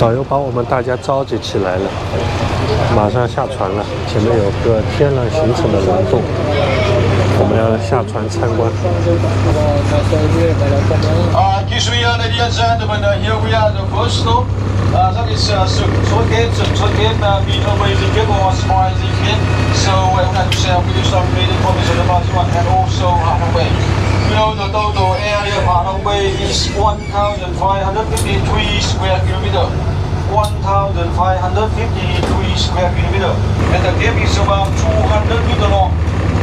导游把我们大家召集起来了，马上下船了。前面有个天然形成的溶洞，我们要下船参观。Excuse me, ladies and gentlemen, here we are the first stop. That is Surat Cape. Surat Cape being amazing Cape or surprising Cape. So I would like to say we do some meeting promise on the bus one and also Hanoi. You know the total area of Hanoi is 1,553 square kilometer. 1,553 square kilometer. And the Cape is about 200 meter long.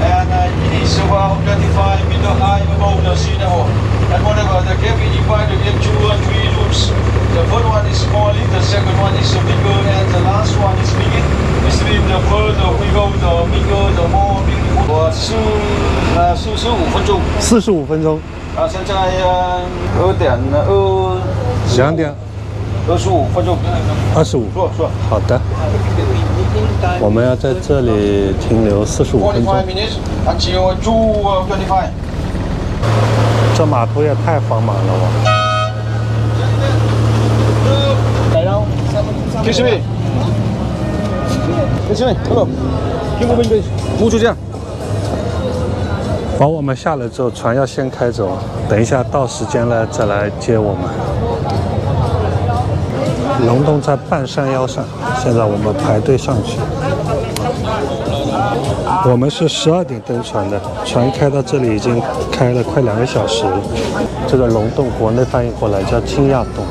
And it is about 25 meter high above the sea level. And whatever, the Cape is divided into 3 rooms. The first one is small, the second one is bigger, and the last one is bigger. This means the further we go, the bigger, the more beautiful. 45分钟。45分钟。现在2点25分钟。25。好的。我们要在这里停留45分钟。这码头也太繁忙了吧！谢谢你，谢谢你 ，Hello， 不出这。把我们下来之后，船要先开走，等一下到时间了再来接我们。溶洞在半山腰上，现在我们排队上去。我们是12点登船的，船开到这里已经开了快2个小时了。这个溶洞国内翻译过来叫惊讶洞，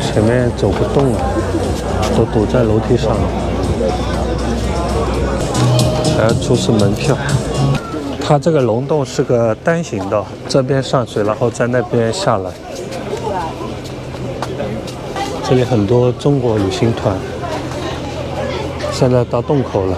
前面走不动了，都堵在楼梯上了，还要出示门票。它这个溶洞是个单行道，这边上去，然后在那边下来。这里很多中国旅行团。现在到洞口了，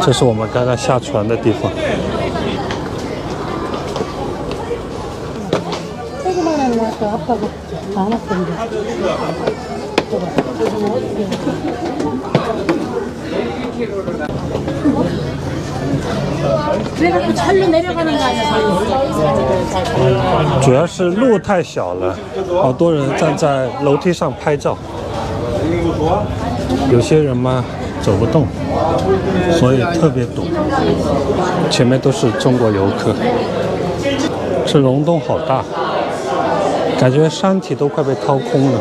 这是我们刚刚下船的地方。主要是路太小了，好多人站在楼梯上拍照，有些人嘛走不动，所以特别堵。前面都是中国游客。这溶洞好大，感觉山体都快被掏空了。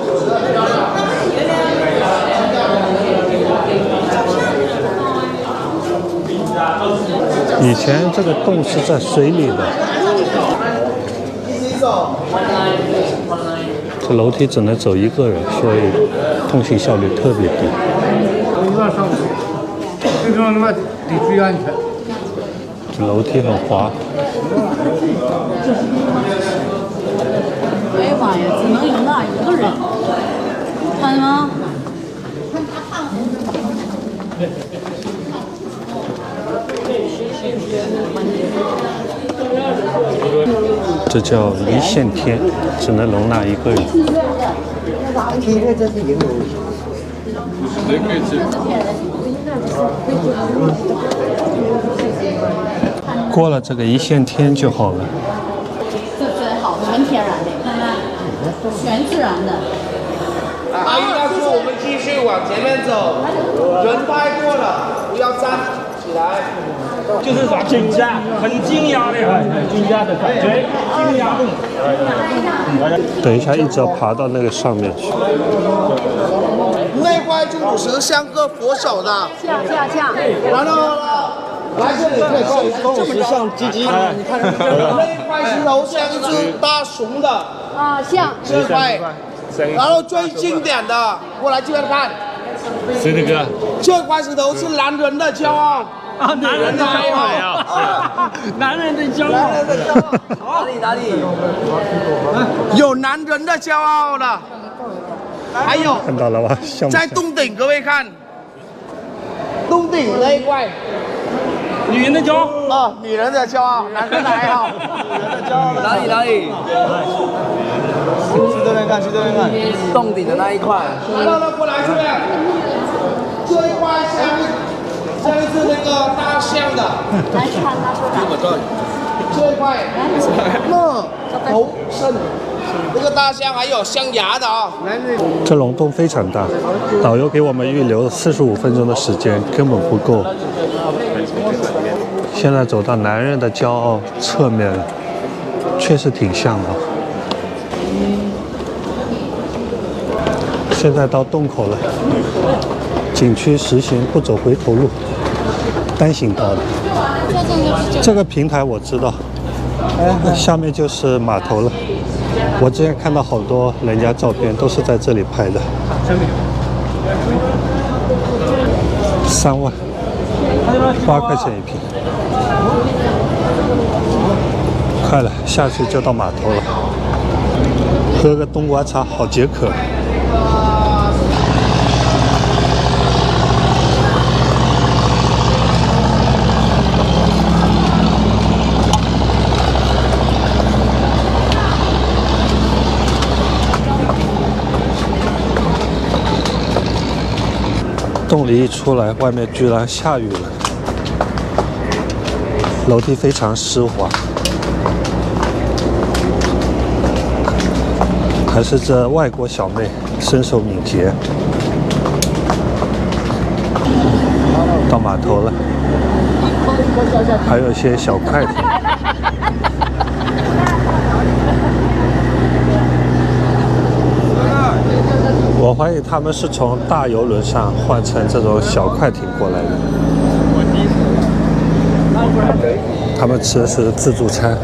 以前这个洞是在水里的，这楼梯只能走1个人，所以通行效率特别低。这楼梯很滑。哎呀妈呀，只能容纳1个人，看见吗？这叫一线天，只能容纳1个人。过了这个一线天就好了。这真好，纯天然的，看看，全自然的。阿姨告诉我们继续往前面走，人太多了，不要站起来。就是说惊讶，很惊讶的，很惊讶的感觉，惊讶洞。等一下，一直要爬到那个上面去。内外主持像个佛手的，像。然后来这里可以动物像鸡鸡，你看那块石头像一只大熊的啊，像这块，然后最经典的，过来这边看，是那个这块石头是男人的骄傲。啊，男人的骄傲，男人的骄傲，哪里？有男人的骄傲的，还有看到了吧？在洞顶，各位看，洞顶那一块，女人的骄傲啊，女人的骄傲，男人的还好，女人的骄傲哪里？去这边看，洞顶的那一块。来，过来这边。个大象的，来看他说的。这块那头肾，这个大象还有象牙的啊。这龙洞非常大，导游给我们预留45分钟的时间，根本不够。现在走到男人的骄傲侧面了，确实挺像的。现在到洞口了，景区实行不走回头路，单行道的。这个平台我知道，下面就是码头了。我之前看到好多人家照片都是在这里拍的。3万，8块钱一瓶。快了，下去就到码头了。喝个冬瓜茶，好解渴。洞里一出来，外面居然下雨了，楼梯非常湿滑，还是这外国小妹身手敏捷。到码头了，还有一些小快艇。我怀疑他们是从大游轮上换成这种小快艇过来的。他们吃的是自助餐，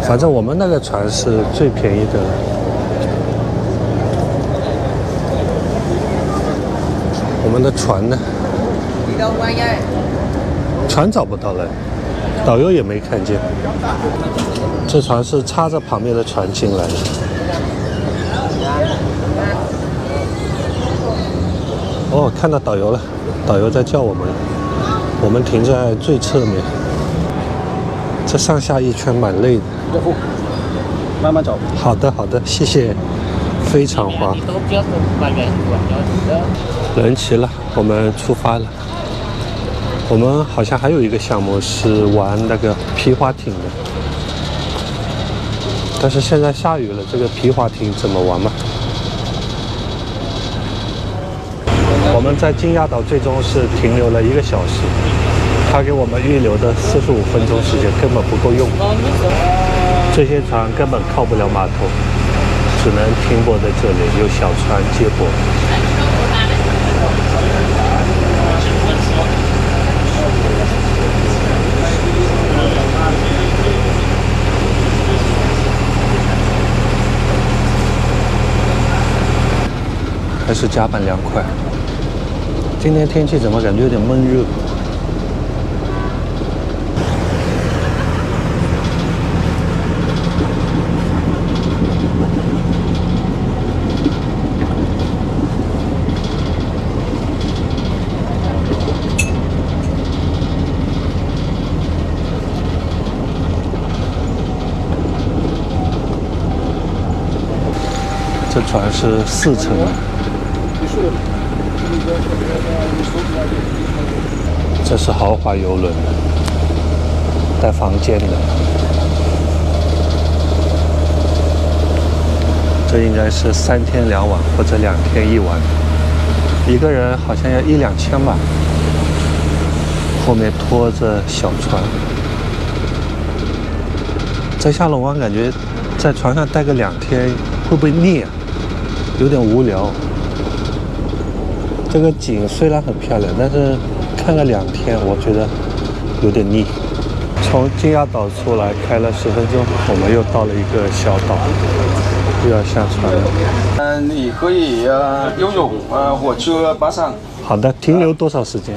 反正我们那个船是最便宜的了。我们的船呢？船找不到了，导游也没看见。这船是插着旁边的船进来的。哦，看到导游了，导游在叫我们，我们停在最侧面。这上下一圈蛮累的。慢慢走。好的，好的，谢谢。非常滑。人齐了，我们出发了。我们好像还有一个项目是玩那个皮划艇的，但是现在下雨了，这个皮划艇怎么玩嘛？我们在金亚岛最终是停留了1个小时，他给我们预留的45分钟时间根本不够用，这些船根本靠不了码头，只能停泊在这里，有小船接驳。还是甲板凉快。今天天气怎么感觉有点闷热？这船是4层的。这是豪华游轮，带房间的。这应该是3天2晚或者2天1晚，一个人好像要1-2千吧。后面拖着小船，在下龙湾感觉在船上待个2天会不会腻啊？有点无聊。这个景虽然很漂亮，但是看个2天，我觉得有点腻。从金亚岛出来开了10分钟，我们又到了一个小岛，又要下船了。你可以游泳火车爬山。好的，停留多少时间？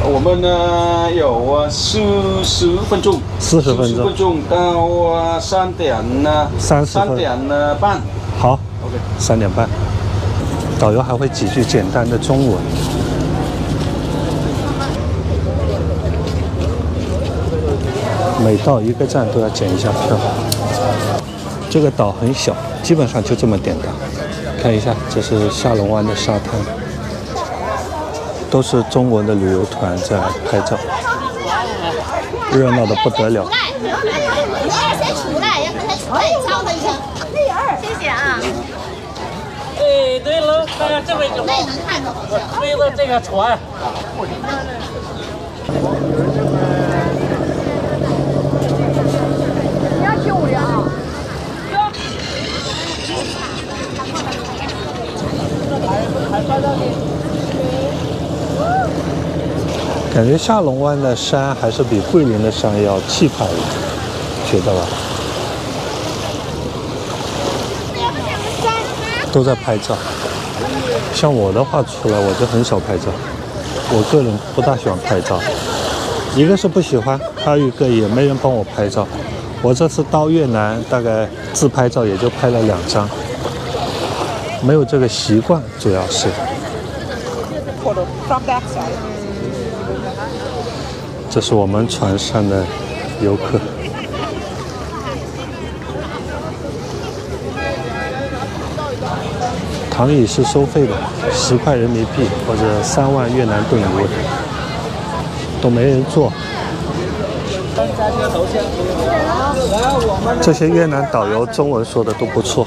我们呢有40分钟，40分钟到3点半。好 ，OK， 3点半。导游还会几句简单的中文。每到一个站都要检一下票。这个岛很小，基本上就这么点大。看一下，这是下龙湾的沙滩。都是中国的旅游团在拍照，热闹的不得了。先出来，要不然出来吵了一下。谢谢啊。哎，对了，看看这位就好。那也能看着。为了这个船。你要听我的啊。感觉下龙湾的山还是比桂林的山要气派一点，觉得吧？都在拍照。像我的话出来我就很少拍照，我个人不大喜欢拍照，一个是不喜欢，还有一个也没人帮我拍照。我这次到越南大概自拍照也就拍了2张，没有这个习惯，主要是。这是我们船上的游客。躺椅是收费的，10块人民币或者3万越南盾一位，都没人坐。这些越南导游中文说的都不错。